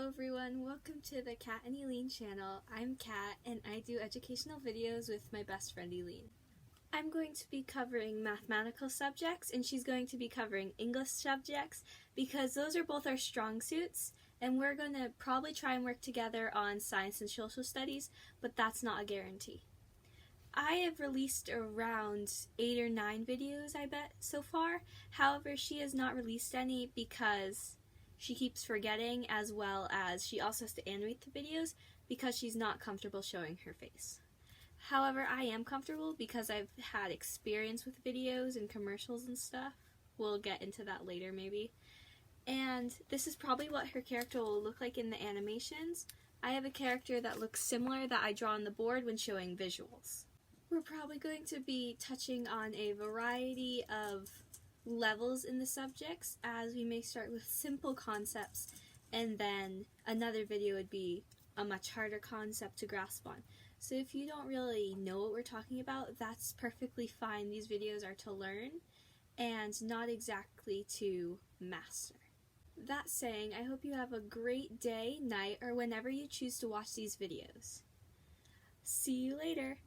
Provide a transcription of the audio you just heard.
Hello everyone, welcome to the Kat and Eileen channel. I'm Kat and I do educational videos with my best friend Eileen. I'm going to be covering mathematical subjects and she's going to be covering English subjects because those are both our strong suits, and we're going to probably try and work together on science and social studies, but that's not a guarantee. I have released around 8 or 9 videos, I bet, so far. However, she has not released any because she keeps forgetting, as well as she also has to animate the videos because she's not comfortable showing her face. However, I am comfortable because I've had experience with videos and commercials and stuff. We'll get into that later maybe. And this is probably what her character will look like in the animations. I have a character that looks similar that I draw on the board when showing visuals. We're probably going to be touching on a variety of levels in the subjects, as we may start with simple concepts and then another video would be a much harder concept to grasp on. So if you don't really know what we're talking about, that's perfectly fine. These videos are to learn and not exactly to master. That saying, I hope you have a great day, night, or whenever you choose to watch these videos. See you later!